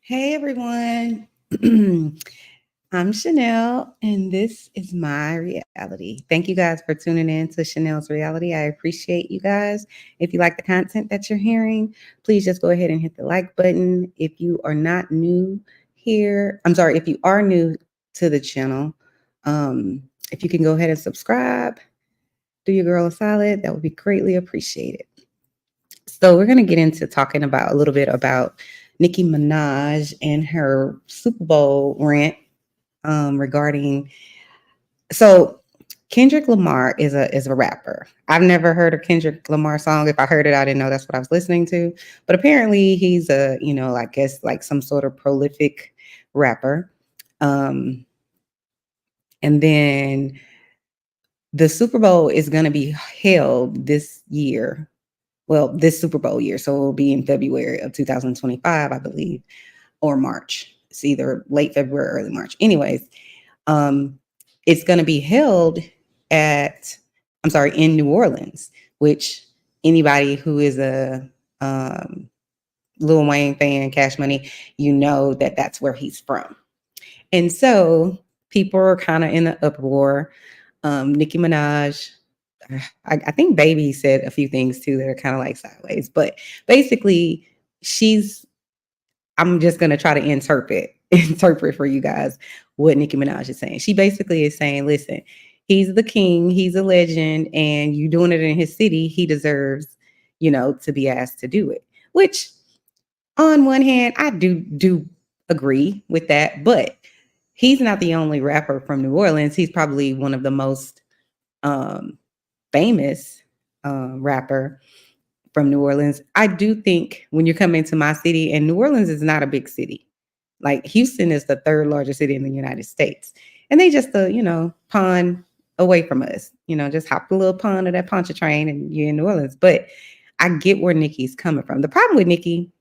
Hey everyone. I'm Chanel and this is my reality. Thank you guys for tuning in to Chanel's reality. I appreciate you guys. If you like the content that you're hearing, please just go ahead and hit the like button. If you are not new here, I'm sorry, if you are new to the channel, if you can go ahead and subscribe, do your girl a solid, that would be greatly appreciated. So we're going to get into talking about a little bit about Nicki Minaj and her Super Bowl rant regarding. So Kendrick Lamar is a rapper. I've never heard a Kendrick Lamar song. If I heard it, I didn't know that's what I was listening to. But apparently, he's a I guess like some sort of prolific rapper. Um, and then the Super Bowl is going to be held this year. Well, this Super Bowl year. So it will be in February of 2025, I believe, or March. It's either late February or early March. Anyways, um, it's going to be held in New Orleans, which anybody who is a Lil Wayne fan, Cash Money, you know that that's where he's from. And so people are kind of in an uproar. Nicki Minaj, I think Baby said a few things too that are kind of like sideways, but basically, I'm just gonna try to interpret for you guys what Nicki Minaj is saying. She basically is saying, listen, he's the king, he's a legend, and you doing it in his city, he deserves, to be asked to do it. Which, on one hand, I do agree with that, but he's not the only rapper from New Orleans. He's probably one of the most um, famous rapper from New Orleans. I do think when you're coming to my city, and New Orleans is not a big city. Like Houston is the third largest city in the United States. And they just pond away from us. Just hop a little pond of that Poncha train and you're in New Orleans. But I get where Nicki's coming from. The problem with Nicki,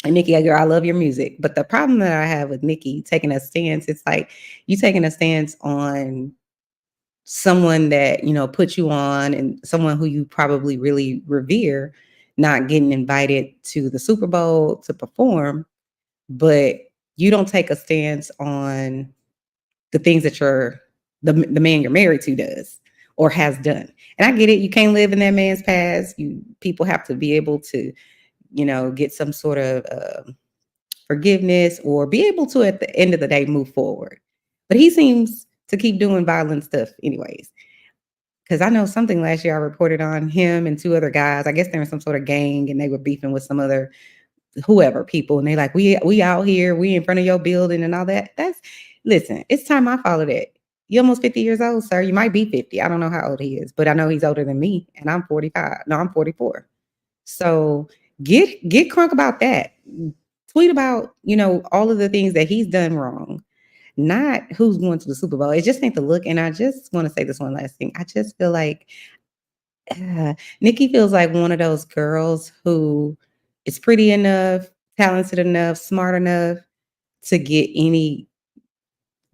and Nicki, girl, I love your music. But the problem that I have with Nicki taking a stance, it's like you taking a stance on someone that put you on and someone who you probably really revere not getting invited to the Super Bowl to perform, but you don't take a stance on the things that the man you're married to does or has done. And I get it, you can't live in that man's past. People have to be able to get some sort of forgiveness or be able to at the end of the day move forward. But he seems to keep doing violent stuff anyways. Because I know something last year I reported on him and two other guys. I guess they're in some sort of gang and they were beefing with some other whoever people. And they like, we out here, we in front of your building and all that. Listen, it's time I follow that. You're almost 50 years old, sir. You might be 50. I don't know how old he is, but I know he's older than me and I'm 45. No, I'm 44. So get crunk about that. Tweet about, all of the things that he's done wrong, not who's going to the Super Bowl. It just ain't the look. And I just want to say this one last thing. I just feel like Nicki feels like one of those girls who is pretty enough, talented enough, smart enough to get any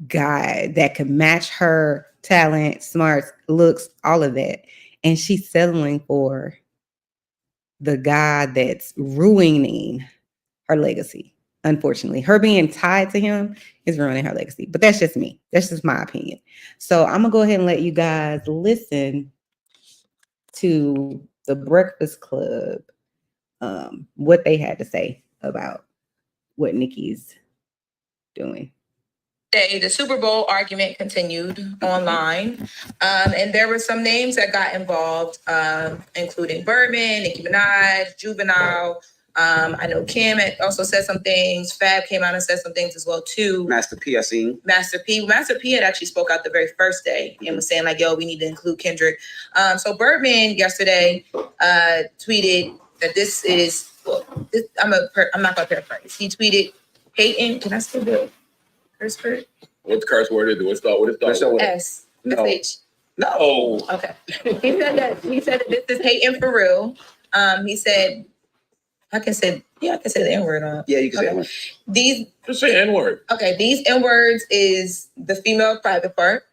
guy that could match her talent, smarts, looks, all of that. And she's settling for the guy that's ruining her legacy. Unfortunately, her being tied to him is ruining her legacy. But that's just me. That's just my opinion. So I'm gonna go ahead and let you guys listen to the Breakfast Club, what they had to say about what Nicki's doing. The Super Bowl argument continued online, and there were some names that got involved, including Birdman, Nicki Minaj, Juvenile. I know Kim had also said some things. Fab came out and said some things as well too. Master P, I seen. Master P had actually spoke out the very first day and was saying like, "Yo, we need to include Kendrick." So Birdman yesterday tweeted that this is. I'm not gonna paraphrase. He tweeted, "Hating." Can I still do it? Curse word? What the curse word is? What is the S. No. S-H. No. Okay. He said that this is hating for real. He said, I can say the N-word. Yeah, you can say okay. N-word. Just say N-word. Okay, these N-words is the female private part.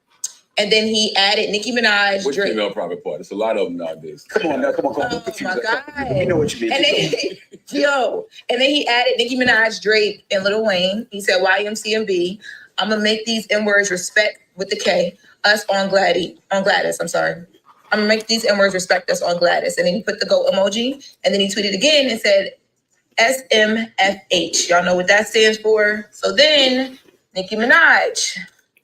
And then he added Nicki Minaj, Which Drake. female private part? It's a lot of them nowadays. Come on now, come on. Oh my God. We know what you mean. And then he added Nicki Minaj, Drake, and Lil Wayne. He said YMCMB. I'm gonna make these N-words respect with the K. Us on Gladys. I'm sorry. I'm gonna make these N-words respect us on Gladys. And then he put the goat emoji. And then he tweeted again and said SMFH. Y'all know what that stands for. So then Nicki Minaj.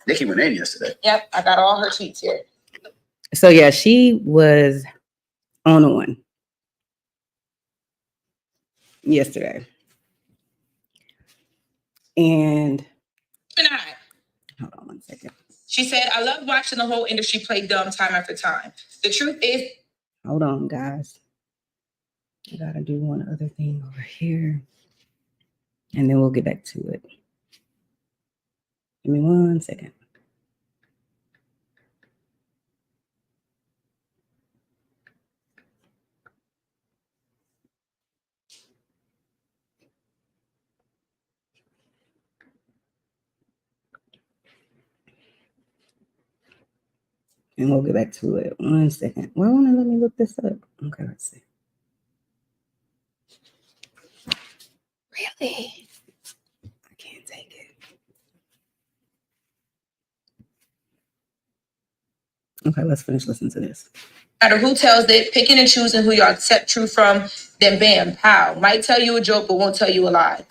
Nicki went in yesterday. Yep, I got all her tweets here. So yeah, she was on one yesterday. And Minaj. hold on one second. She said, I love watching the whole industry play dumb time after time. The truth is, Hold on, guys. I gotta do one other thing over here. And then we'll get back to it. Give me 1 second. And we'll get back to it. 1 second. Why won't it let me look this up? Okay, let's see. Really? I can't take it. Okay, let's finish listening to this. no matter who tells it, picking and choosing who you accept truth from, then bam, pow. Might tell you a joke, but won't tell you a lie.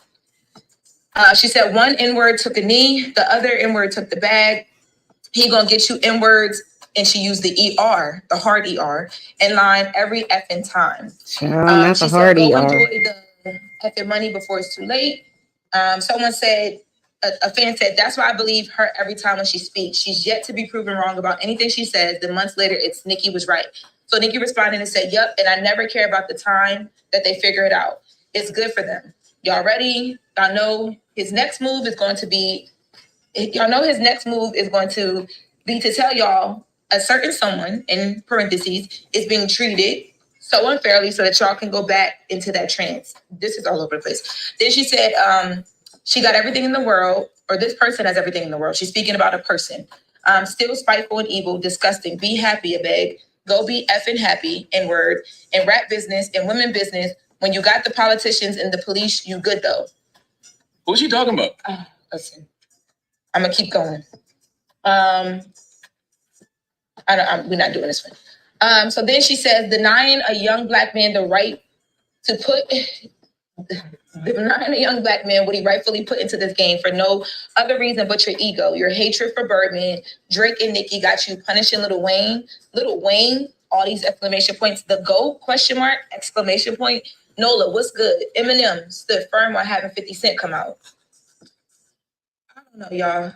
She said one N-word took a knee, the other N-word took the bag. He gonna get you N-words, and she used the ER, the hard ER, in line every effing time. Child, not She the hard said, go ER. enjoy the effing money before it's too late. Someone said, a fan said, that's why I believe her every time when she speaks. She's yet to be proven wrong about anything she says. Then months later, it's Nicki was right. So Nicki responded and said, yep, and I never care about the time that they figure it out. It's good for them. Y'all ready? Y'all know his next move is going to be, to tell y'all a certain someone, in parentheses, is being treated so unfairly so that y'all can go back into that trance. This is all over the place. Then she said, she got everything in the world, or this person has everything in the world. She's speaking about a person. Still spiteful and evil, disgusting. Be happy, Abeg. Go be effing happy, N-word. In rap business, in women business, when you got the politicians and the police, you good though. Who's she talking about? Listen, I'm gonna keep going. We're not doing this one. So then she says, denying a young black man the right to put, denying a young black man what he rightfully put into this game for no other reason but your ego, your hatred for Birdman. Drake and Nicki got you punishing Lil Wayne, all these exclamation points. The GOAT, question mark, exclamation point. Nola, what's good? Eminem stood firm while having 50 Cent come out. I don't know, y'all.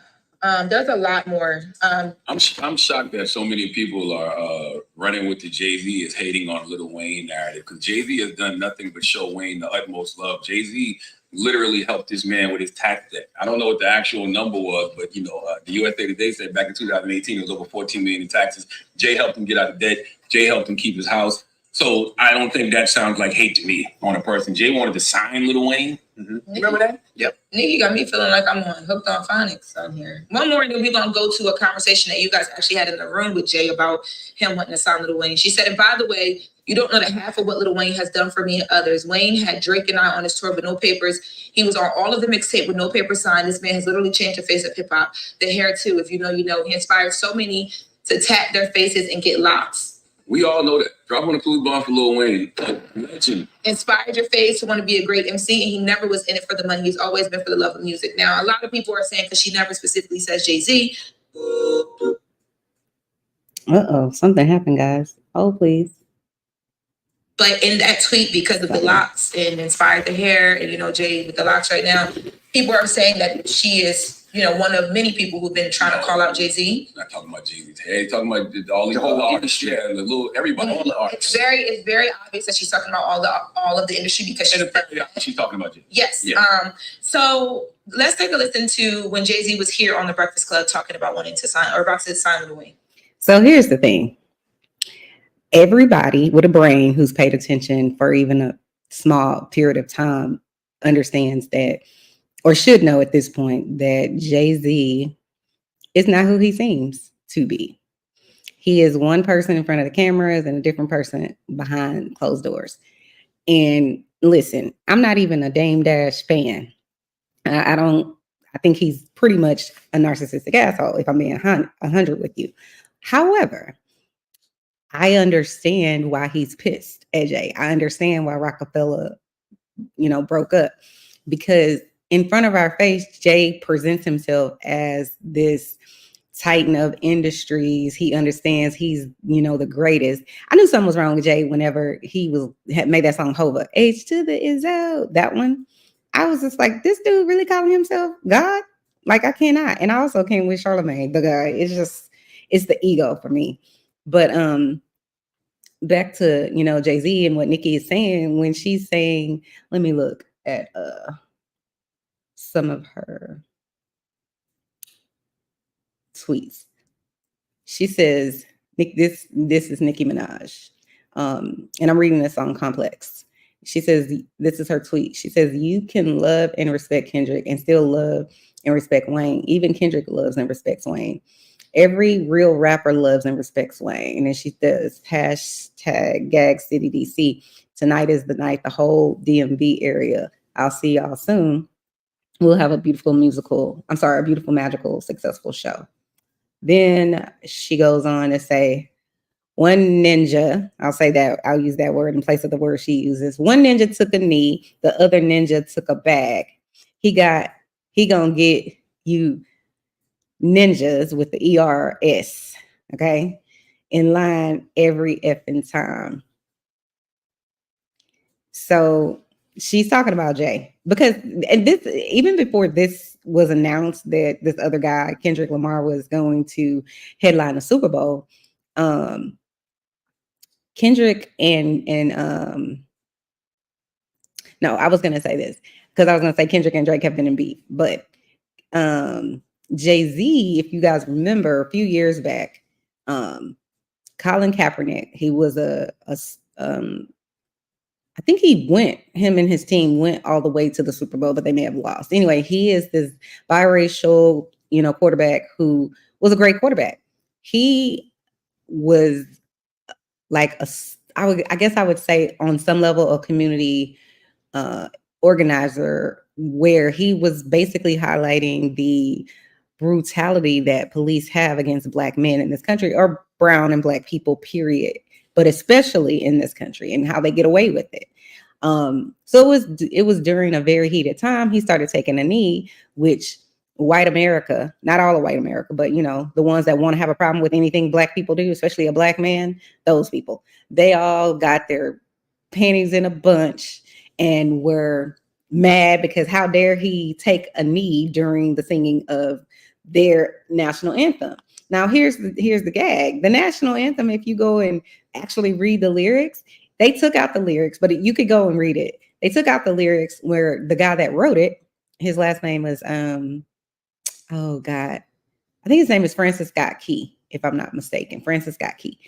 There's a lot more. I'm shocked that so many people are running with the Jay-Z is hating on Lil Wayne narrative, because Jay-Z has done nothing but show Wayne the utmost love. Jay-Z literally helped this man with his tax debt. I don't know what the actual number was, but the USA Today said back in 2018 it was over 14 million in taxes. Jay helped him get out of debt. Jay helped him keep his house. So I don't think that sounds like hate to me on a person. Jay wanted to sign Lil Wayne. Mm-hmm. Remember that? Yep. Nicki got me feeling like I'm on Hooked on Phonics on here. One more, and then we're going to go to a conversation that you guys actually had in the room with Jay about him wanting to sign Lil Wayne. She said, and by the way, you don't know the half of what Lil Wayne has done for me and others. Wayne had Drake and I on his tour with no papers. He was on all of the mixtape with no paper signed. This man has literally changed the face of hip hop. The hair too, if you know, you know. He inspired so many to tap their faces and get locks. We all know that. Drop on a clue bomb for Lil Wayne. Legend. Inspired your face to want to be a great MC, and he never was in it for the money. He's always been for the love of music. Now, a lot of people are saying, because she never specifically says Jay-Z. Uh-oh, something happened, guys. Oh, please. But in that tweet, because of the locks and inspired the hair, and Jay with the locks right now, people are saying that she is, one of many people who've been trying to call out Jay-Z. Not talking about Jay-Z's hair. He's talking about all the whole industry. Yeah, everybody, all the artists. It's very obvious that she's talking about all of the industry because she's talking about Jay. Yes. Yeah. So let's take a listen to when Jay-Z was here on the Breakfast Club talking about wanting to sign or about to sign Lil Wayne. So here's the thing. Everybody with a brain who's paid attention for even a small period of time understands that, or should know at this point, that Jay-Z is not who he seems to be. He is one person in front of the cameras and a different person behind closed doors. And listen, I'm not even a Dame Dash fan. I think he's pretty much a narcissistic asshole, if I'm being 100 with you. However, I understand why he's pissed, AJ. I understand why Rockefeller, broke up, because in front of our face, Jay presents himself as this titan of industries. He understands he's, the greatest. I knew something was wrong with Jay whenever he had made that song Hova, H to the is out, that one. I was just like, this dude really calling himself God? Like, I cannot. And I also came with Charlamagne, the guy. It's the ego for me. But back to, Jay-Z and what Nicki is saying when she's saying, let me look at some of her tweets. She says, this is Nicki Minaj. And I'm reading this on Complex. She says, this is her tweet. She says, you can love and respect Kendrick and still love and respect Wayne. Even Kendrick loves and respects Wayne. Every real rapper loves and respects Wayne. And then she does hashtag Gag City DC. Tonight is the night, the whole DMV area. I'll see y'all soon. We'll have a beautiful, magical, successful show. Then she goes on to say, one ninja, I'll use that word in place of the word she uses. One ninja took a knee, the other ninja took a bag. He gonna get you ninjas with the ERS, okay, in line every effing time. So she's talking about Jay, because, and this, even before this was announced that this other guy, Kendrick Lamar, was going to headline the Super Bowl, Kendrick no, I was going to say this because I was going to say Kendrick and Drake have been in beef, but Jay-Z, if you guys remember a few years back, Colin Kaepernick, he was I think him and his team went all the way to the Super Bowl, but they may have lost. Anyway, he is this biracial, quarterback who was a great quarterback. He was like I guess I would say on some level a community organizer, where he was basically highlighting the brutality that police have against Black men in this country, or brown and Black people, period, but especially in this country, and how they get away with it. So it was during a very heated time. He started taking a knee, which white America, not all of white America, but the ones that want to have a problem with anything Black people do, especially a Black man, those people, they all got their panties in a bunch and were mad because how dare he take a knee during the singing of their national anthem. Now here's the gag. The national anthem, if you go and actually read the lyrics, they took out the lyrics, but you could go and read it. They took out the lyrics where the guy that wrote it, his last name was oh God, I think his name is Francis Scott Key, if I'm not mistaken. Francis Scott Key.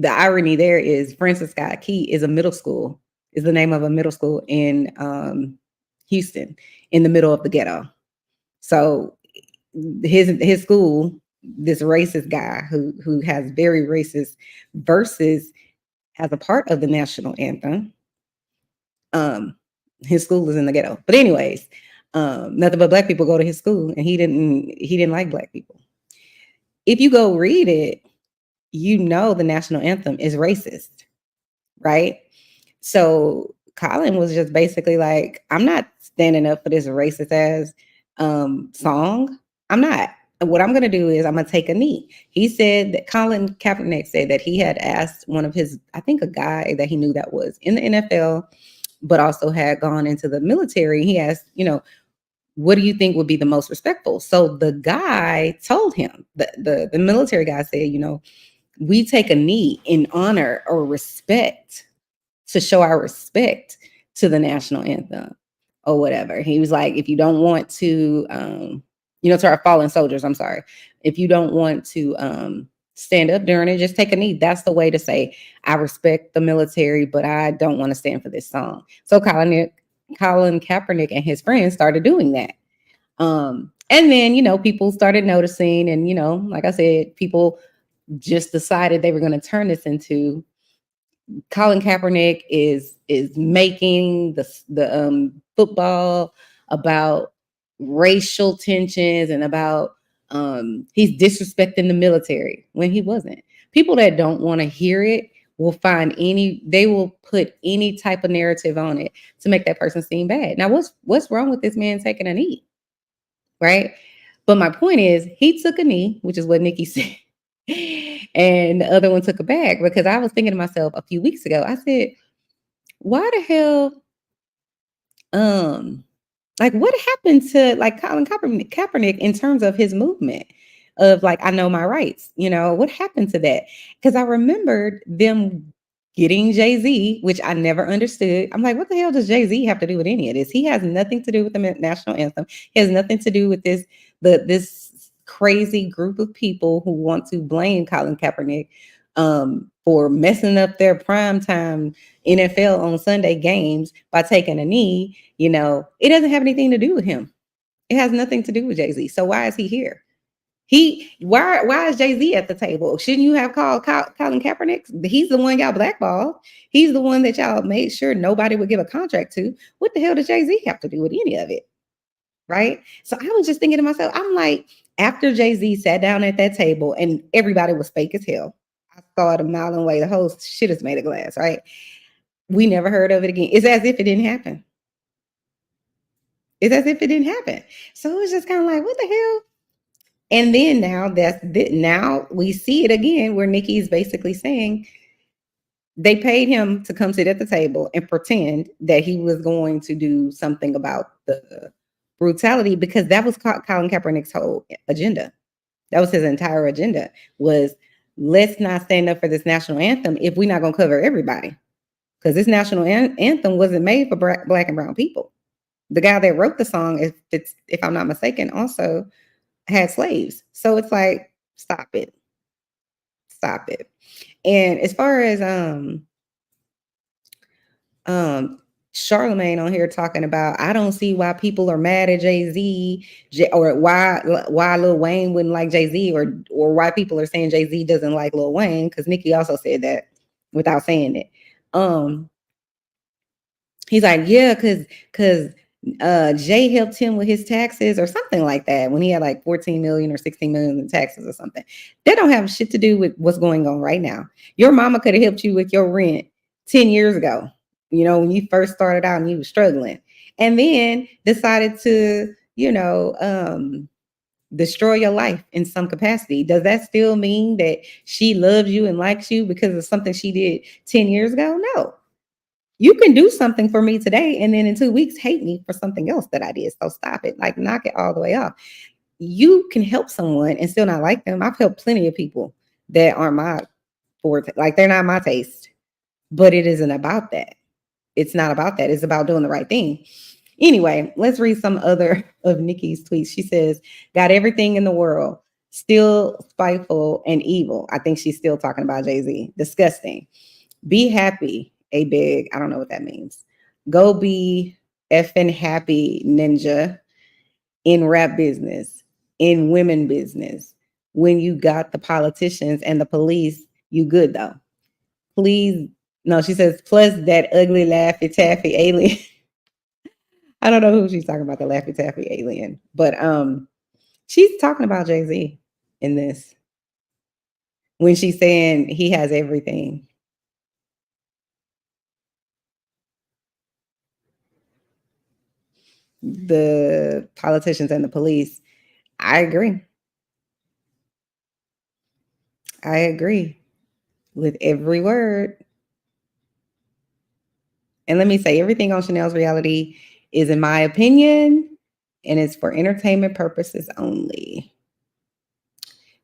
The irony there is Francis Scott Key is the name of a middle school in Houston, in the middle of the ghetto. So his school, this racist guy who has very racist verses as a part of the national anthem, his school is in the ghetto. But anyways, nothing but Black people go to his school, and he didn't like Black people. If you go read it, the national anthem is racist, right? So Colin was just basically like, I'm not standing up for this racist ass song. I'm not. What I'm going to do is I'm going to take a knee. He said that Colin Kaepernick said that he had asked one of his, I think a guy that he knew that was in the NFL, but also had gone into the military. He asked, what do you think would be the most respectful? So the guy told him, the military guy said, we take a knee in honor or respect, to show our respect to the national anthem or whatever. He was like, if you don't want to, to our fallen soldiers, I'm sorry. If you don't want to stand up during it, just take a knee. That's the way to say, I respect the military, but I don't want to stand for this song. So Colin Kaepernick and his friends started doing that. And then, people started noticing, and, like I said, people just decided they were going to turn this into Colin Kaepernick is making the football about racial tensions and about he's disrespecting the military when he wasn't. People that don't want to hear it will they will put any type of narrative on it to make that person seem bad. Now, what's wrong with this man taking a knee? Right? But my point is, he took a knee, which is what Nicki said. And the other one took a bag, because I was thinking to myself a few weeks ago, I said, why the hell, like, what happened to like Colin Kaepernick in terms of his movement of like, I know my rights, what happened to that? Because I remembered them getting Jay-Z, which I never understood. I'm like, what the hell does Jay-Z have to do with any of this? He has nothing to do with the national anthem. He has nothing to do with this crazy group of people who want to blame Colin Kaepernick for messing up their primetime NFL on Sunday games by taking a knee. It doesn't have anything to do with him. It has nothing to do with Jay-Z. So why is he here? Why is Jay-Z at the table? Shouldn't you have called Colin Kaepernick? He's the one y'all blackballed. He's the one that y'all made sure nobody would give a contract to. What the hell does Jay-Z have to do with any of it? Right? So I was just thinking to myself, I'm like, after Jay-Z sat down at that table and everybody was fake as hell, I saw it a mile away. The whole shit is made of glass, right? We never heard of it again. It's as if it didn't happen. It's as if it didn't happen. So it was just kind of like, what the hell? And then now we see it again, where Nicki is basically saying they paid him to come sit at the table and pretend that he was going to do something about the brutality, because that was Colin Kaepernick's whole agenda. That was his entire agenda, was let's not stand up for this national anthem if we're not going to cover everybody. Because this national anthem wasn't made for black and brown people. The guy that wrote the song, if I'm not mistaken, also had slaves. So it's like, stop it. And as far as Charlemagne on here talking about, I don't see why people are mad at Jay-Z, or why Lil Wayne wouldn't like Jay-Z, or why people are saying Jay-Z doesn't like Lil Wayne, because Nicki also said that without saying it. He's like, yeah, because Jay helped him with his taxes or something like that when he had like 14 million or 16 million in taxes or something. That don't have shit to do with what's going on right now. Your mama could have helped you with your rent 10 years ago, when you first started out and you were struggling, and then decided to, destroy your life in some capacity. Does that still mean that she loves you and likes you because of something she did 10 years ago? No. You can do something for me today and then in 2 weeks hate me for something else that I did. So stop it. Like, knock it all the way off. You can help someone and still not like them. I've helped plenty of people that aren't my forte, like they're not my taste. But it isn't about that. It's not about that. It's about doing the right thing. Anyway, let's read some other of Nicki's tweets. She says, got everything in the world, still spiteful and evil. I think she's still talking about Jay-Z. Disgusting. Be happy. Abeg. I don't know what that means. Go be effing happy, ninja. In rap business, in women business. When you got the politicians and the police, you good though. Please. No, she says, plus that ugly Laffy Taffy alien. I don't know who she's talking about, the Laffy Taffy alien. But she's talking about Jay-Z in this. When she's saying he has everything. The politicians and the police. I agree. I agree with every word. And let me say, everything on Chanel's reality is in my opinion, and it's for entertainment purposes only.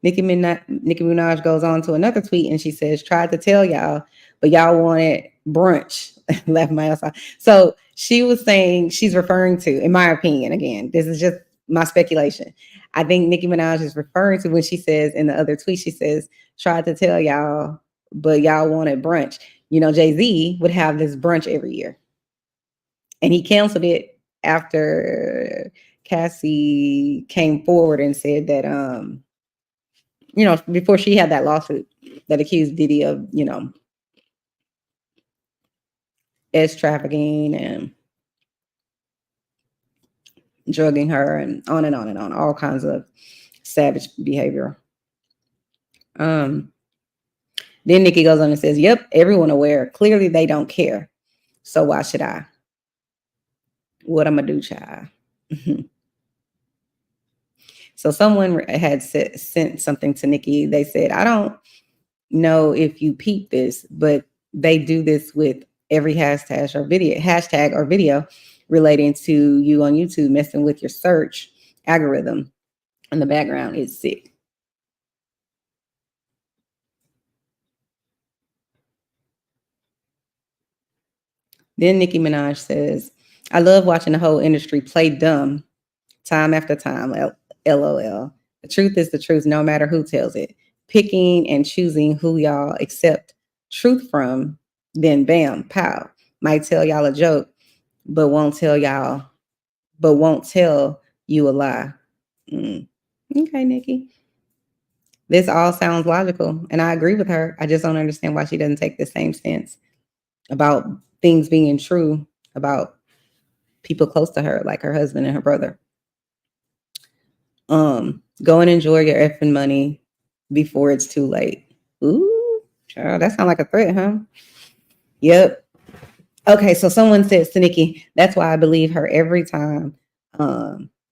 Nicki Minaj goes on to another tweet and she says, tried to tell y'all, but y'all wanted brunch. Left my ass off. So she was saying, she's referring to, in my opinion, again, this is just my speculation. I think Nicki Minaj is referring to when she says in the other tweet, she says, tried to tell y'all, but y'all wanted brunch. Jay-Z would have this brunch every year. And he canceled it after Cassie came forward and said that, before she had that lawsuit that accused Diddy of, S trafficking and drugging her and on and on and on, all kinds of savage behavior. Then Nicki goes on and says, yep, everyone aware. Clearly they don't care. So why should I? What I'm going to do, child? So someone had sent something to Nicki. They said, I don't know if you peep this, but they do this with every hashtag or video relating to you on YouTube, messing with your search algorithm in the background. It's sick. Then Nicki Minaj says, I love watching the whole industry play dumb time after time. LOL. The truth is the truth, no matter who tells it. Picking and choosing who y'all accept truth from, then bam, pow. Might tell y'all a joke, but won't tell you a lie. Okay, Nicki. This all sounds logical, and I agree with her. I just don't understand why she doesn't take the same stance about things being true about people close to her, like her husband and her brother. Go and enjoy your effing money before it's too late. Ooh, child, that sounds like a threat, huh? Yep. Okay, so someone says to Nicki, that's why I believe her every time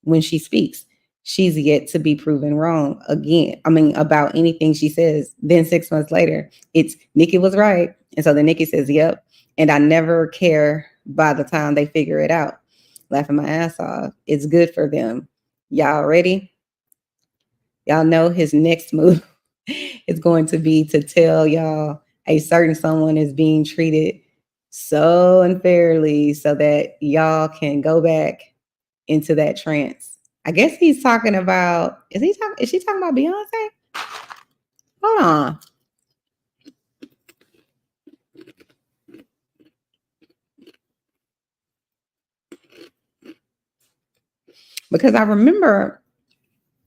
when she speaks. She's yet to be proven wrong about anything she says. Then 6 months later, it's Nicki was right. And so then Nicki says, yep. And I never care by the time they figure it out. Laughing my ass off. It's good for them. Y'all ready? Y'all know his next move is going to be to tell y'all a certain someone is being treated so unfairly so that y'all can go back into that trance. I guess he's talking about, is she talking about Beyonce? Hold on. Because I remember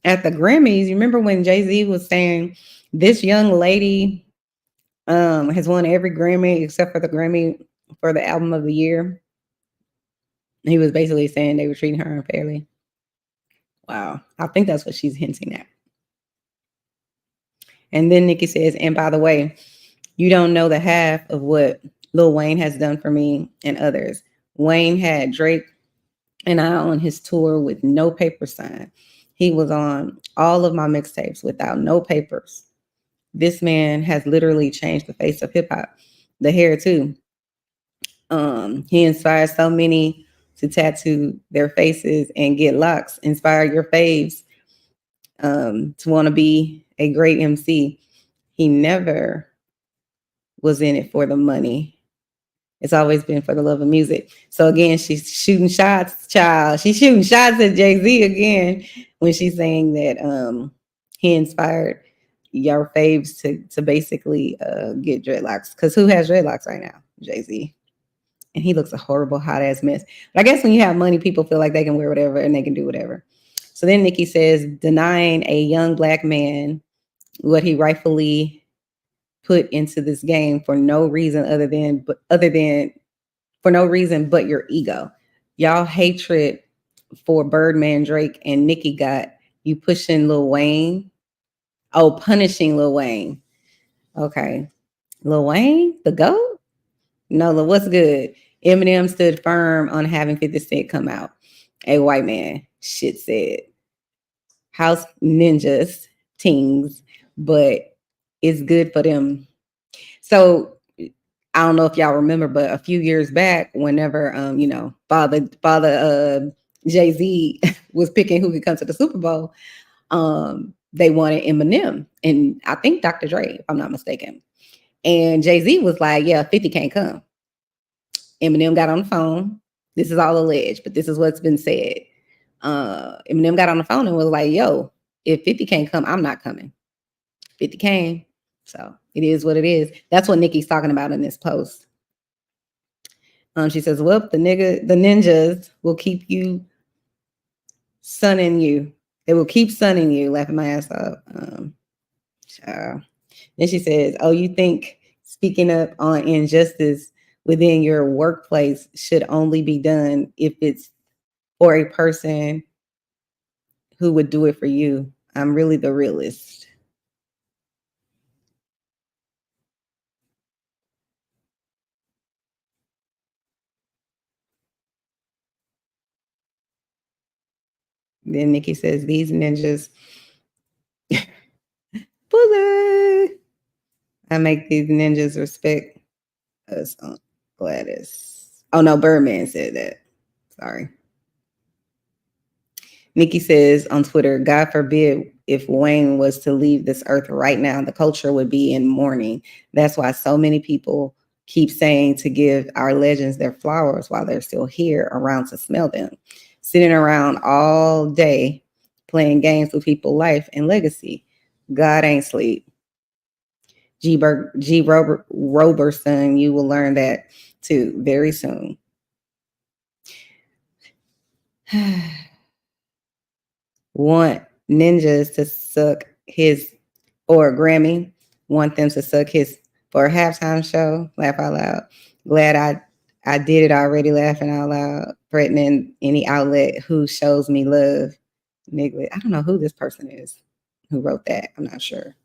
at the Grammys, you remember when Jay-Z was saying this young lady has won every Grammy except for the Grammy for the album of the year. He was basically saying they were treating her unfairly. Wow. I think that's what she's hinting at. And then Nicki says, and by the way, you don't know the half of what Lil Wayne has done for me and others. Wayne had Drake and I on his tour with no paper sign. He was on all of my mixtapes without no papers. This man has literally changed the face of hip hop. The hair too. He inspired so many to tattoo their faces and get locks. Inspire your faves to want to be a great MC. He never was in it for the money. It's always been for the love of music. So again, she's shooting shots, child. She's shooting shots at Jay-Z again when she's saying that he inspired your faves to basically get dreadlocks. Because who has dreadlocks right now? Jay-Z. And he looks a horrible, hot ass mess. But I guess when you have money, people feel like they can wear whatever and they can do whatever. So then Nicki says, denying a young black man what he rightfully put into this game for no reason but your ego. Y'all hatred for Birdman, Drake, and Nicki got you pushing Lil Wayne. Oh, punishing Lil Wayne. Okay. Lil Wayne, the GOAT? No, what's good? Eminem stood firm on having 50 Cent come out. A white man, shit said. House ninjas, tings, but it's good for them. So I don't know if y'all remember, but a few years back, whenever father Jay-Z was picking who could come to the Super Bowl, they wanted Eminem and I think Dr. Dre, if I'm not mistaken. And Jay-Z was like, yeah, 50 can't come. Eminem got on the phone. This is all alleged, but this is what's been said. Eminem got on the phone and was like, yo, if 50 can't come, I'm not coming. 50 came. So it is what it is. That's what Nicki's talking about in this post. She says, well, the ninjas will keep you sunning you. They will keep sunning you, laughing my ass off. Then she says, oh, you think speaking up on injustice within your workplace should only be done if it's for a person who would do it for you. I'm really the realist. Then Nikki says, these ninjas, bully. I make these ninjas respect us. Gladys. Oh no, Birdman said that. Sorry. Nikki says on Twitter, God forbid if Wayne was to leave this earth right now, the culture would be in mourning. That's why so many people keep saying to give our legends their flowers while they're still here around to smell them. Sitting around all day playing games with people's life and legacy. God ain't sleep. Roberson, you will learn that too very soon. Want ninjas to suck his, or Grammy, want them to suck his for a halftime show. Laugh out loud. Glad I did it already, laughing out loud. Threatening any outlet who shows me love. Nigga, I don't know who this person is who wrote that. I'm not sure.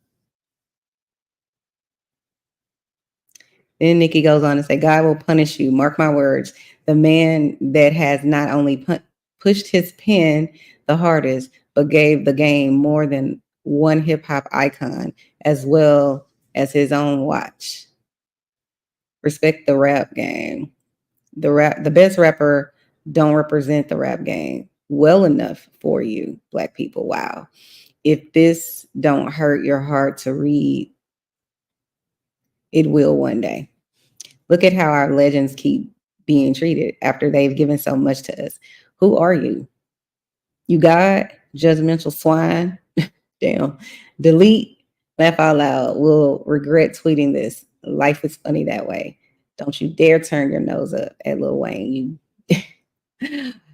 Then Nikki goes on to say, God will punish you. Mark my words. The man that has not only pushed his pen the hardest, but gave the game more than one hip hop icon, as well as his own watch. Respect the rap game. The best rapper don't represent the rap game well enough for you, Black people. Wow. If this don't hurt your heart to read, it will one day. Look at how our legends keep being treated after they've given so much to us. Who are you? You God, judgmental swine. Damn. Delete, laugh out loud. Will regret tweeting this. Life is funny that way. Don't you dare turn your nose up at Lil Wayne.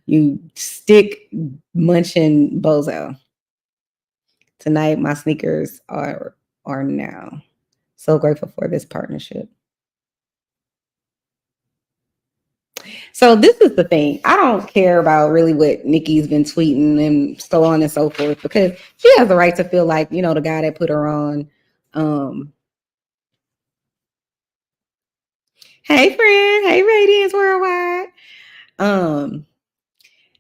You stick munching bozo. Tonight, my sneakers are now. So grateful for this partnership. So this is the thing. I don't care about really what Nikki's been tweeting and so on and so forth, because she has the right to feel like, you know, the guy that put her on. Hey friend, hey Radiance Worldwide.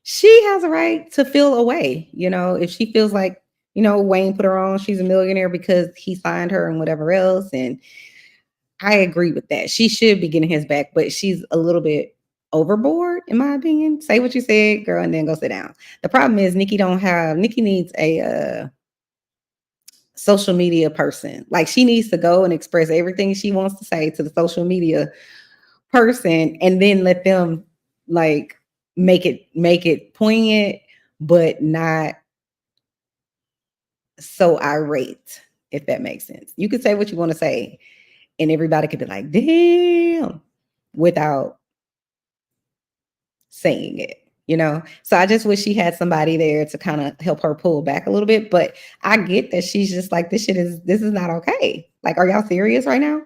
She has a right to feel away, you know, if she feels like, you know, Wayne put her on, she's a millionaire because he signed her and whatever else. And I agree with that. She should be getting his back, but she's a little bit overboard, in my opinion. Say what you said, girl, and then go sit down. The problem is Nikki needs a social media person. Like, she needs to go and express everything she wants to say to the social media person, and then let them like make it poignant, but not so irate, if that makes sense. You could say what you want to say, and everybody could be like, damn, without saying it, you know? So I just wish she had somebody there to kind of help her pull back a little bit. But I get that she's just like, this is not okay. Like, are y'all serious right now?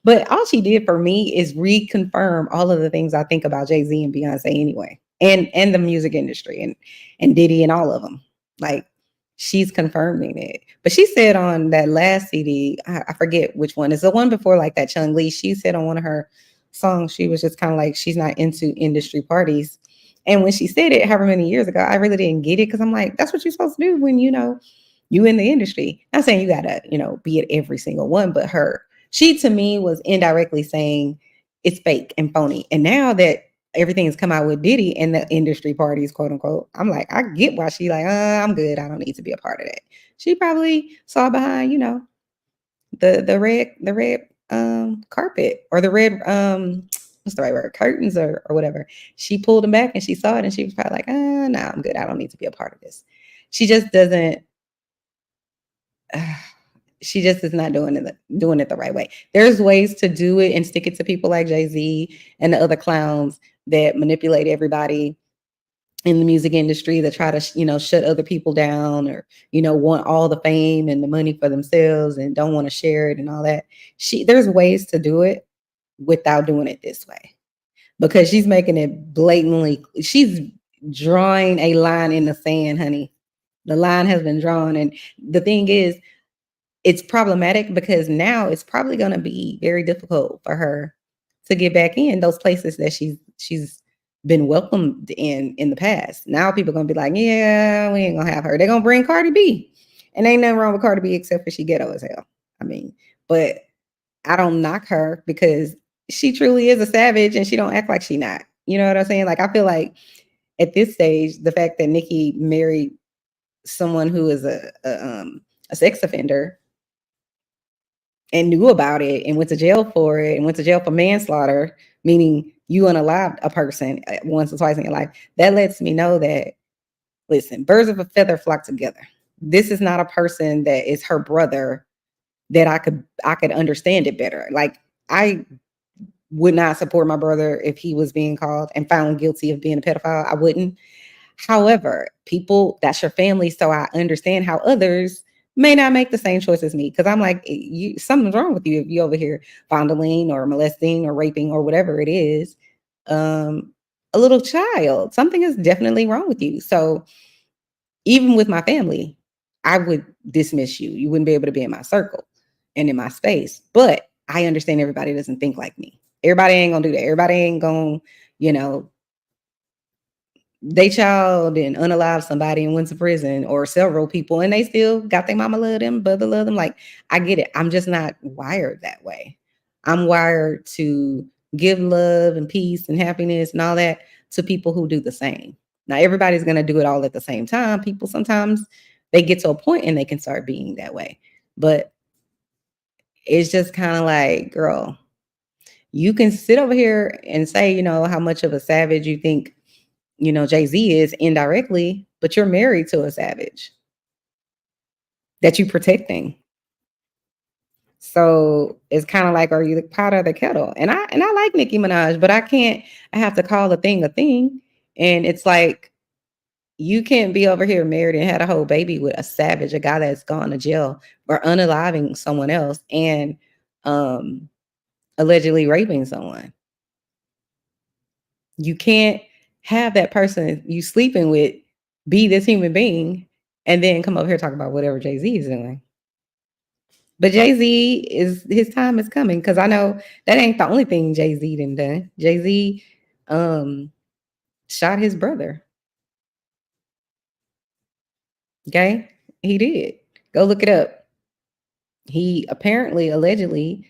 But all she did for me is reconfirm all of the things I think about Jay-Z and Beyonce anyway, and the music industry and Diddy and all of them. Like, she's confirming it. But she said on that last CD, I forget which one. It's the one before, like that Chung Lee. She said on one of her songs, she was just kind of like, she's not into industry parties. And when she said it however many years ago, I really didn't get it, because I'm like, that's what you're supposed to do when, you know, you in the industry. Not saying you gotta, you know, be at every single one, but she to me was indirectly saying it's fake and phony. And now that everything has come out with Diddy and the industry parties, quote unquote, I'm like, I get why she like, I'm good. I don't need to be a part of that. She probably saw behind, you know, the red carpet, or the red what's the right word, curtains or whatever. She pulled them back and she saw it, and she was probably like, no, I'm good. I don't need to be a part of this. She just doesn't. She just is not doing it the right way. There's ways to do it and stick it to people like Jay-Z and the other clowns that manipulate everybody in the music industry that try to, shut other people down, or, want all the fame and the money for themselves and don't want to share it and all that. There's ways to do it without doing it this way, because she's making it blatantly. She's drawing a line in the sand, honey. The line has been drawn. And the thing is, it's problematic because now it's probably going to be very difficult for her to get back in those places that she's been welcomed in the past. Now people are going to be like, yeah, we ain't going to have her. They're going to bring Cardi B. And ain't nothing wrong with Cardi B except for she ghetto as hell. I mean, but I don't knock her because she truly is a savage and she don't act like she not. You know what I'm saying? Like, I feel like at this stage, the fact that Nicki married someone who is a sex offender and knew about it and went to jail for it and went to jail for manslaughter, meaning you unalived a person once or twice in your life, that lets me know that, listen, birds of a feather flock together. This is not a person that is her brother that I could understand it better. Like, I would not support my brother if he was being called and found guilty of being a pedophile. I wouldn't. However, people, that's your family, so I understand how others may not make the same choice as me, because I'm like, something's wrong with you if you over here fondling or molesting or raping or whatever it is, a little child. Something is definitely wrong with you. So even with my family, I would dismiss you. You wouldn't be able to be in my circle and in my space. But I understand everybody doesn't think like me. Everybody ain't gonna do that. Everybody ain't gonna, they child and unalive somebody and went to prison, or several people, and they still got their mama love them, brother love them. Like, I get it. I'm just not wired that way. I'm wired to give love and peace and happiness and all that to people who do the same. Now, everybody's going to do it all at the same time. People, sometimes they get to a point and they can start being that way. But it's just kind of like, girl, you can sit over here and say, how much of a savage you think Jay-Z is indirectly, but you're married to a savage that you're protecting. So it's kind of like, are you the pot or the kettle? And I like Nicki Minaj, but I have to call a thing a thing. And it's like, you can't be over here married and had a whole baby with a savage, a guy that's gone to jail or unaliving someone else and allegedly raping someone. You can't have that person you sleeping with be this human being and then come over here talking about whatever Jay-Z is doing. But Jay-Z, his time is coming, because I know that ain't the only thing Jay-Z done. Jay-Z shot his brother. Okay? He did. Go look it up. He apparently, allegedly,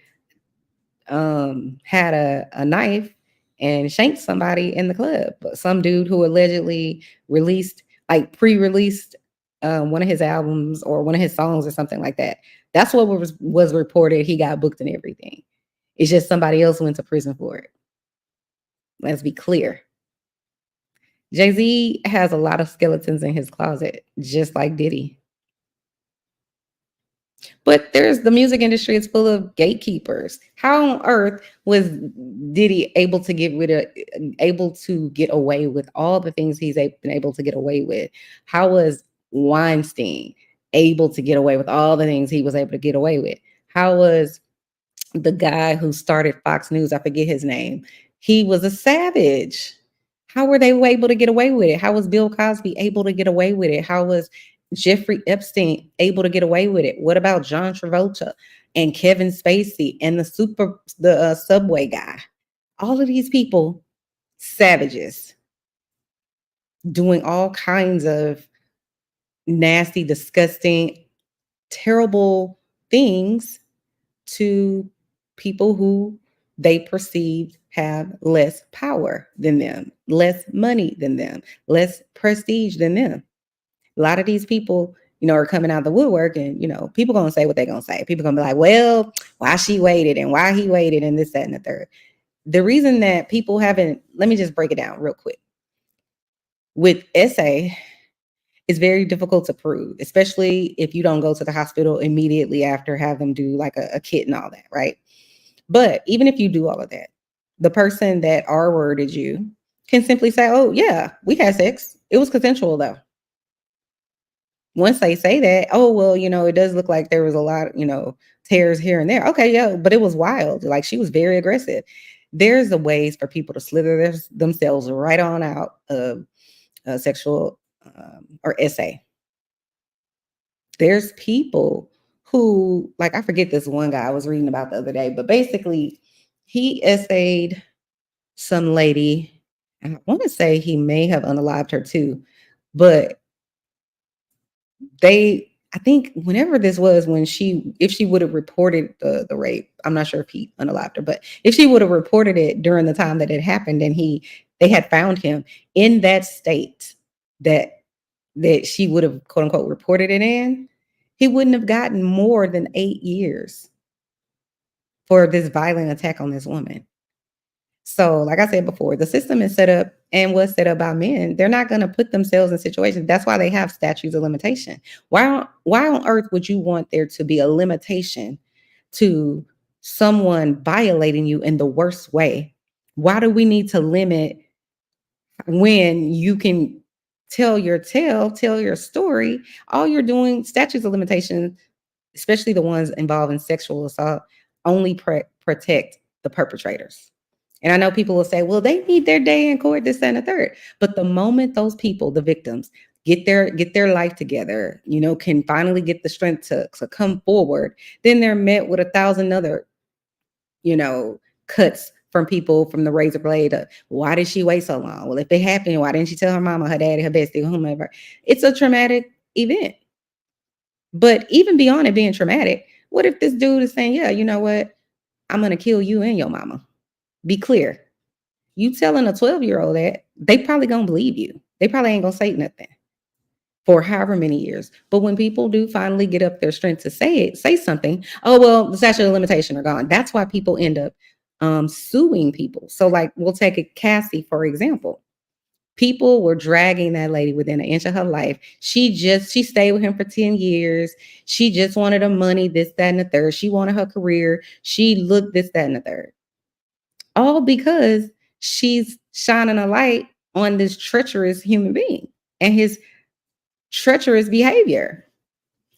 had a knife and shanked somebody in the club. But some dude who allegedly pre-released one of his albums or one of his songs or something like that. That's what was reported. He got booked and everything. It's just somebody else went to prison for it. Let's be clear. Jay-Z has a lot of skeletons in his closet, just like Diddy. But the music industry is full of gatekeepers. How on earth was Diddy able to get away with all the things he's been able to get away with? How was Weinstein able to get away with all the things he was able to get away with? How was the guy who started Fox News, I forget his name, he was a savage. How were they able to get away with it? How was Bill Cosby able to get away with it? How was Jeffrey Epstein able to get away with it? What about John Travolta and Kevin Spacey and the Subway guy? All of these people, savages, doing all kinds of nasty, disgusting, terrible things to people who they perceived have less power than them, less money than them, less prestige than them. A lot of these people, are coming out of the woodwork, and, people going to say what they're going to say. People going to be like, well, why she waited and why he waited and this, that, and the third. The reason that people haven't, let me just break it down real quick. With SA, it's very difficult to prove, especially if you don't go to the hospital immediately after, have them do like a kit and all that, right? But even if you do all of that, the person that R-worded you can simply say, oh, yeah, we had sex. It was consensual though. Once they say that, oh, well, it does look like there was a lot, tears here and there. Okay, yeah, but it was wild. Like, she was very aggressive. There's a ways for people to slither themselves right on out of sexual or SA. There's people who, like, I forget this one guy I was reading about the other day, but basically he essayed some lady, and I want to say he may have unalived her too, but I think whenever this was, if she would have reported the rape, I'm not sure if he unalived her, but if she would have reported it during the time that it happened and they had found him in that state that she would have, quote unquote, reported it in, he wouldn't have gotten more than 8 years for this violent attack on this woman. So, like I said before, the system is set up and was set up by men. They're not going to put themselves in situations. That's why they have statutes of limitation. Why on earth would you want there to be a limitation to someone violating you in the worst way? Why do we need to limit when you can tell your tale, tell your story? All you're doing, statutes of limitation, especially the ones involving sexual assault, only protect the perpetrators. And I know people will say, well, they need their day in court, this, and the third. But the moment those people, the victims, get their life together, can finally get the strength to come forward, then they're met with 1,000 other, cuts from people from the razor blade. Why did she wait so long? Well, if it happened, why didn't she tell her mama, her daddy, her bestie, whomever? It's a traumatic event. But even beyond it being traumatic, what if this dude is saying, yeah, you know what? I'm going to kill you and your mama. Be clear. You telling a 12-year-old that, they probably gonna believe you. They probably ain't gonna say nothing for however many years. But when people do finally get up their strength to say something, oh, well, the statute of limitation are gone. That's why people end up suing people. So, like, we'll take a Cassie, for example. People were dragging that lady within an inch of her life. She stayed with him for 10 years. She just wanted her money, this, that, and the third. She wanted her career. She looked this, that, and the third. All because she's shining a light on this treacherous human being and his treacherous behavior,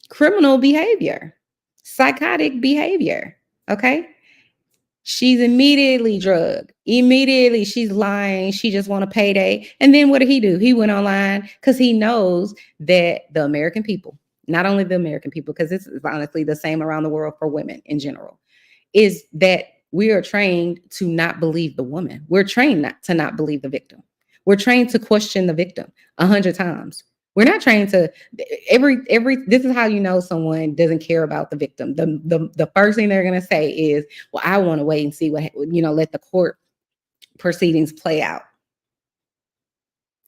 criminal behavior, psychotic behavior. Okay. She's immediately drugged. Immediately she's lying. She just want a payday. And then what did he do? He went online because he knows that the American people, not only the American people, because this is honestly the same around the world for women in general, is that we are trained to not believe the woman. We're trained to not believe the victim. We're trained to question the victim 100 times. We're not trained to this is how you know someone doesn't care about the victim. The first thing they're going to say is, well, I want to wait and see what, let the court proceedings play out.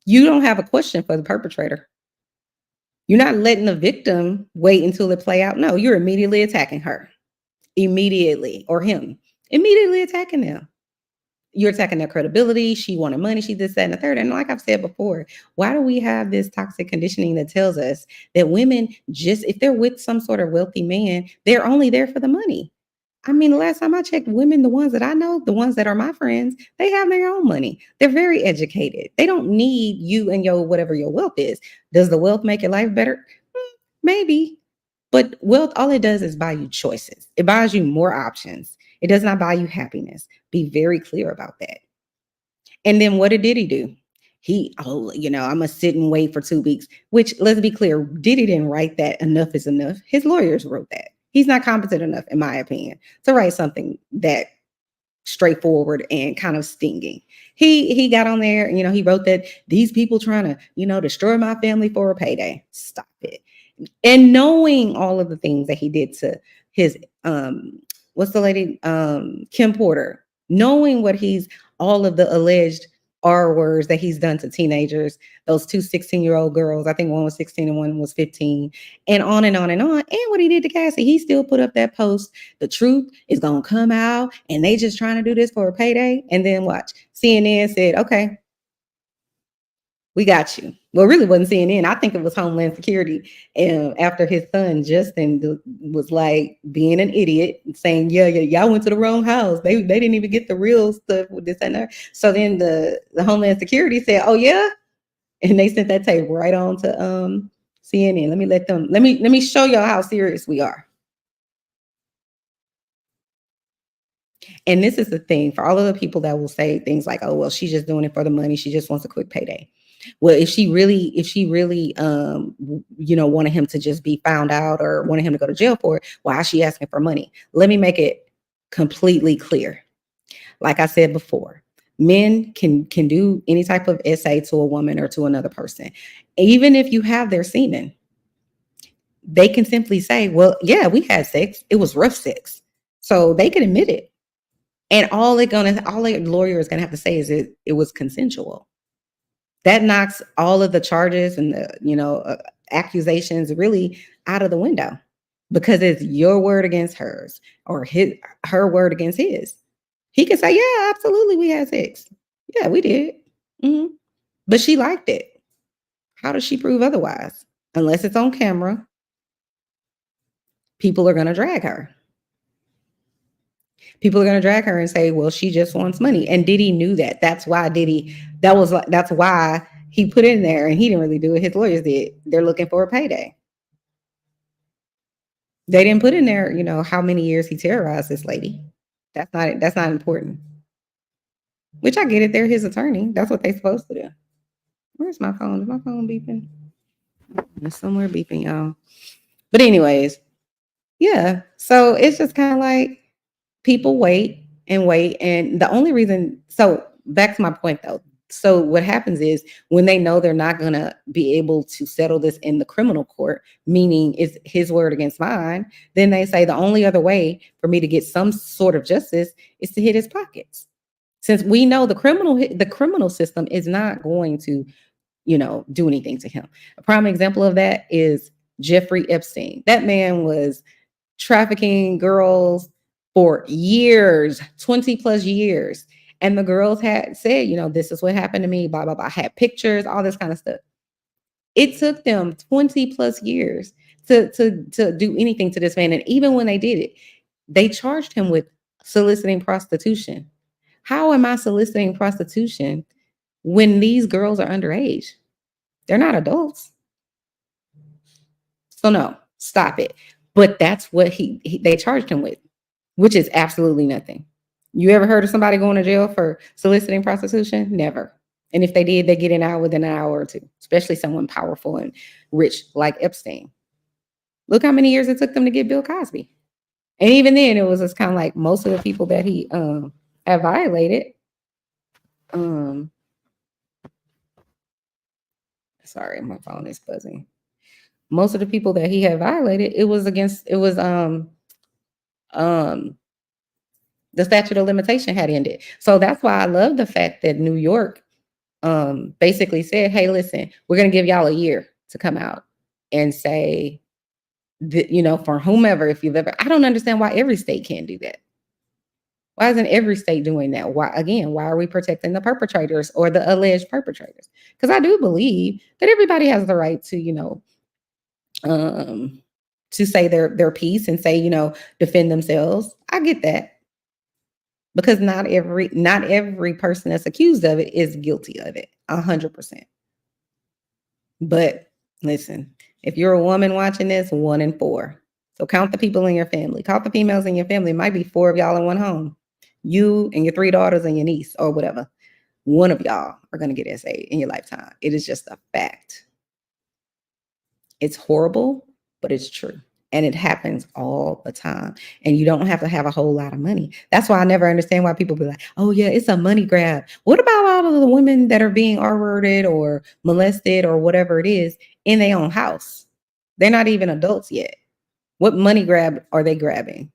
You don't have a question for the perpetrator. You're not letting the victim wait until it play out. No, you're immediately attacking her. Immediately, or him. Immediately attacking them. You're attacking their credibility. She wanted money. She this, that, and the third. And like I've said before, why do we have this toxic conditioning that tells us that women, just if they're with some sort of wealthy man, they're only there for the money? I mean, the last time I checked, women, the ones that I know, the ones that are my friends, they have their own money. They're very educated. They don't need you and whatever your wealth is. Does the wealth make your life better? Maybe. But wealth, all it does is buy you choices. It buys you more options. It does not buy you happiness. Be very clear about that. And then what did Diddy do? I'm going to sit and wait for 2 weeks, which, let's be clear, Diddy didn't write that enough is enough. His lawyers wrote that. He's not competent enough, in my opinion, to write something that straightforward and kind of stinging. He got on there and, he wrote that these people trying to, destroy my family for a payday. Stop it. And knowing all of the things that he did to his, what's the lady, Kim Porter, knowing what all of the alleged R words that he's done to teenagers, those 2 16-year-old girls, I think one was 16 and one was 15, and on and on and on. And what he did to Cassie, he still put up that post, the truth is going to come out and they just trying to do this for a payday. And then watch, CNN said, okay, we got you. Well, it really wasn't CNN. I think it was Homeland Security. And after his son, Justin, was like being an idiot, saying, yeah, y'all went to the wrong house. They didn't even get the real stuff with this and that. So then the Homeland Security said, oh, yeah, And they sent that tape right on to CNN. Let me show y'all how serious we are. And this is the thing for all of the people that will say things like, oh, well, she's just doing it for the money. She just wants a quick payday. Well, if she really, wanted him to just be found out or wanted him to go to jail for it, why is she asking for money? Let me make it completely clear. Like I said before, men can do any type of essay to a woman or to another person. Even if you have their semen, they can simply say, well, yeah, we had sex. It was rough sex. So they can admit it. And all the lawyer is gonna have to say is it was consensual. That knocks all of the charges and the accusations really out of the window, because it's your word against hers or her word against his. He can say, yeah, absolutely, we had sex. Yeah, we did. Mm-hmm. But she liked it. How does she prove otherwise? Unless it's on camera, people are gonna drag her. People are going to drag her and say, well, she just wants money. And Diddy knew that. That's why that's why he put in there, and he didn't really do it. His lawyers did. They're looking for a payday. They didn't put in there, how many years he terrorized this lady. That's not important. Which I get it. They're his attorney. That's what they're supposed to do. Where's my phone? Is my phone beeping? It's somewhere beeping, y'all. But anyways, yeah. So it's just kind of like, people wait. And the only reason, so back to my point though. So what happens is when they know they're not going to be able to settle this in the criminal court, meaning it's his word against mine, then they say the only other way for me to get some sort of justice is to hit his pockets. Since we know the criminal system is not going to, do anything to him. A prime example of that is Jeffrey Epstein. That man was trafficking girls for years, 20 plus years. And the girls had said, this is what happened to me, blah, blah, blah. I had pictures, all this kind of stuff. It took them 20 plus years to do anything to this man. And even when they did it, they charged him with soliciting prostitution. How am I soliciting prostitution when these girls are underage? They're not adults. So no, stop it. But that's what they charged him with, which is absolutely nothing. You ever heard of somebody going to jail for soliciting prostitution? Never. And if they did, they get out within an hour or two, especially someone powerful and rich like Epstein. Look how many years it took them to get Bill Cosby. And even then, it was just kind of like most of the people that he had violated. Sorry, my phone is buzzing. Most of the people that he had violated, the statute of limitation had ended. So that's why I love the fact that New York basically said, hey, listen, we're going to give y'all a year to come out and say, that, for whomever, if you've ever, I don't understand why every state can't do that. Why isn't every state doing that? Why are we protecting the perpetrators or the alleged perpetrators? Because I do believe that everybody has the right to, to say their piece and say, defend themselves. I get that. Because not every person that's accused of it is guilty of it, 100%. But listen, if you're a woman watching this, 1 in 4. So count the people in your family. Count the females in your family. It might be 4 of y'all in one home. You and your 3 daughters and your niece or whatever. One of y'all are going to get SA in your lifetime. It is just a fact. It's horrible, but it's true. And it happens all the time. And you don't have to have a whole lot of money. That's why I never understand why people be like, oh yeah, it's a money grab. What about all of the women that are being R-worded or molested or whatever it is in their own house? They're not even adults yet. What money grab are they grabbing?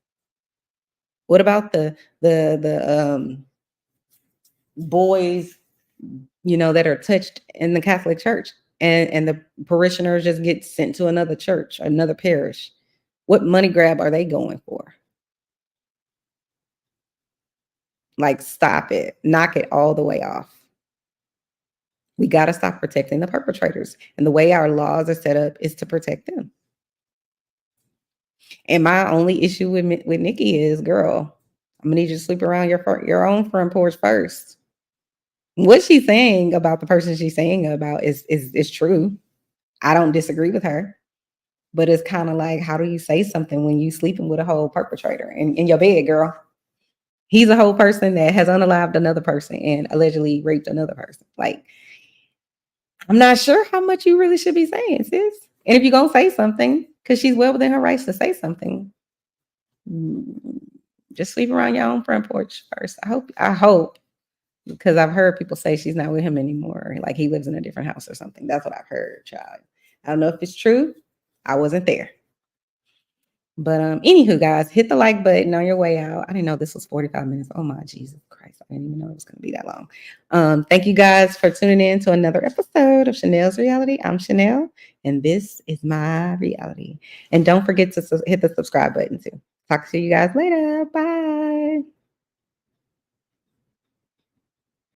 What about the boys, that are touched in the Catholic Church and the parishioners just get sent to another church, another parish? What money grab are they going for? Like, stop it. Knock it all the way off. We got to stop protecting the perpetrators. And the way our laws are set up is to protect them. And my only issue with Nicki is, girl, I'm going to need you to sleep around your own front porch first. what she's saying about the person she's saying about is true. I don't disagree with her. But it's kind of like, how do you say something when you sleeping with a whole perpetrator in your bed, girl? He's a whole person that has unalived another person and allegedly raped another person. Like, I'm not sure how much you really should be saying, sis. And if you're gonna say something, because she's well within her rights to say something, just sleep around your own front porch first. I hope, because I've heard people say she's not with him anymore. Like he lives in a different house or something. That's what I've heard, child. I don't know if it's true. I wasn't there. But anywho, guys, hit the like button on your way out. I didn't know this was 45 minutes. Oh my Jesus Christ. I didn't even know it was going to be that long. Thank you guys for tuning in to another episode of Chanel's Reality. I'm Chanel, and this is my reality. And don't forget to hit the subscribe button too. Talk to you guys later. Bye.